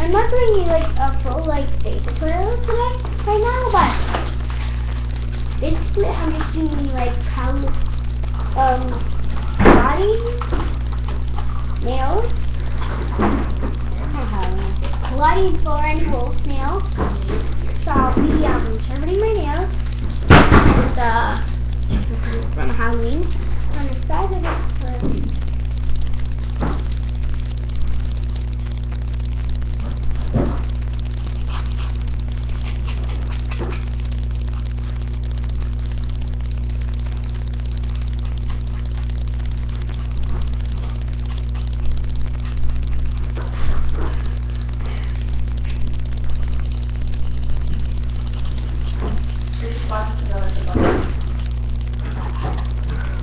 I'm not doing like a full like face tutorial today right now, but basically I'm just doing like how body nails. Clawdeen wolf nails. So I'll be sharpening my nails and from Halloween on the side of this.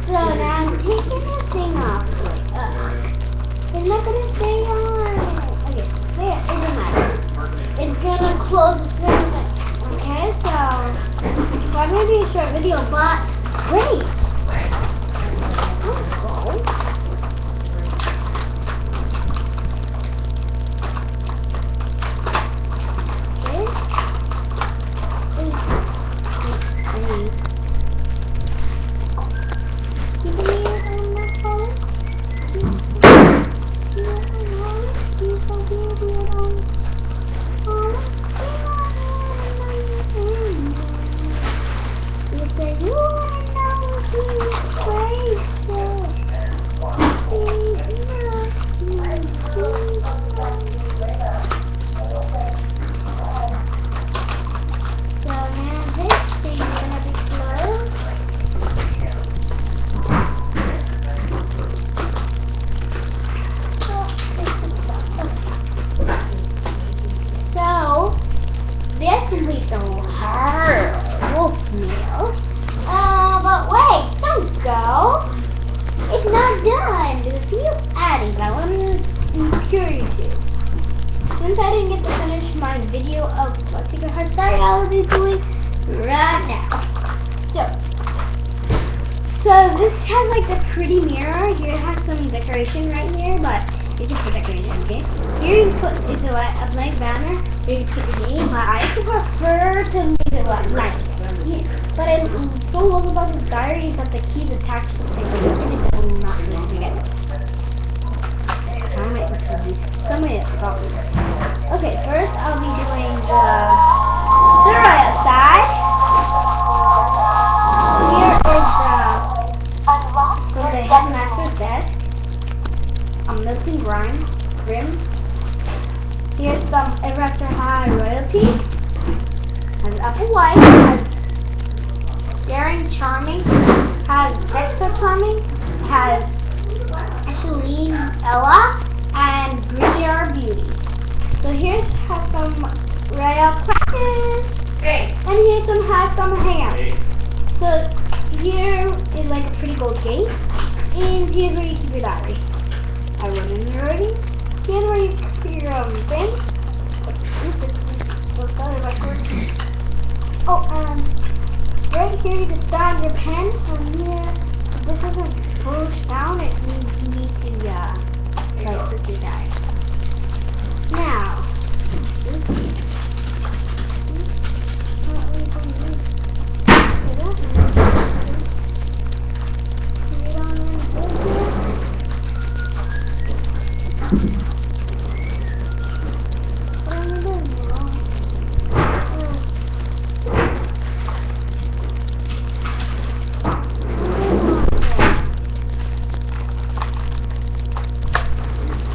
So now I'm taking this thing off. It's not gonna stay on. Okay, there, it doesn't matter. It's gonna close the thing. Okay, so it's probably gonna be a short video, but wait. Complete the hard wolf nail. But wait, don't go. It's not done. There's a few addings I want to cure you to. Since I didn't get to finish my video of what secret hairstyle I will be doing right now. So this has like this pretty mirror. Here it has some decoration right here, but it's just for decoration, okay? Here you put is a blank banner. You can put your name, but I prefer to leave it blank. But I'm so love about this diary is that the key is attached to the thing. So I'm not going to forget. Somebody got me. Okay, first I'll be doing the right side. Here is from the headmaster's desk. I'm milking rim. Here's some Erector High Royalty. Has Apple White. Has Daring Charming. Has Dexter Charming. Has Ashley Ella. And Gruyere Beauty. So here's some Royal Classes. And here's some hangouts. So here is like a pretty gold case. And here's where you keep your diary. I wrote in the already. Here's where you keep your thing. Oh, right here you can start your pen. And here, if this isn't pushed down, it means you need to try to put your diary. Now,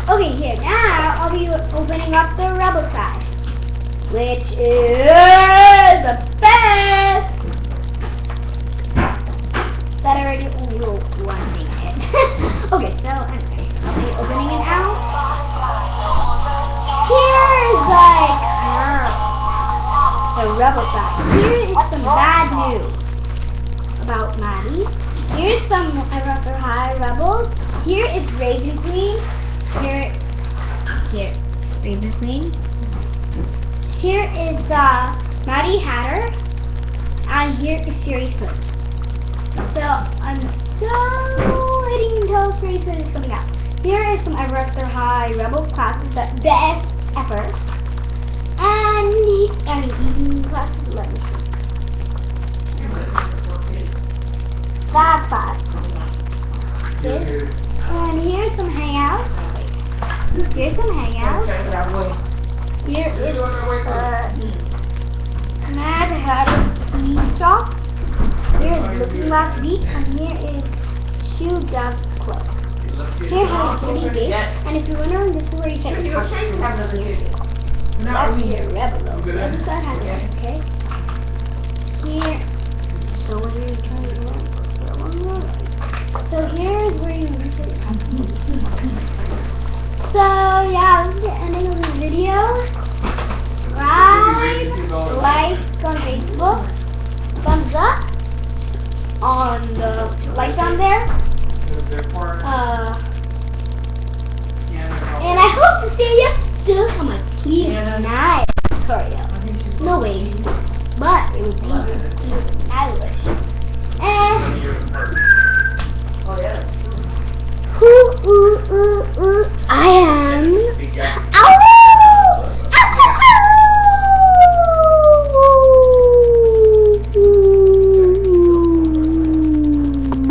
okay, here, now I'll be opening up the rebel side, which is the best. That already wrote one thing in it. Okay, so anyway, I'll be opening it out. Here is like the rebel side. Here is some bad news about Maddie. Here's some Erector High Rebels. Here is Raven Queen. Here, Raven Queen. Here is Maddie Hatter, and here is Series Flip. So I'm so waiting until Series Flip is coming out. Here is some Erector High Rebel classes, the best ever. and evening classes. Let me see. That class. This. And here's some hangouts. Here's some hangouts. Here is Mad Hatter Tea Shop. Here is Looking Glass Beach, and here is Shoe Dog Club. Here has City Gate, and if you're wondering, this is where you check your books. That's your Rebel. The other side has it, okay? Here, so when you're trying to go, so here's where you research. So yeah, this is the ending of the video. Subscribe, like on Facebook, thumbs up on the like down there. And I hope to see you soon on my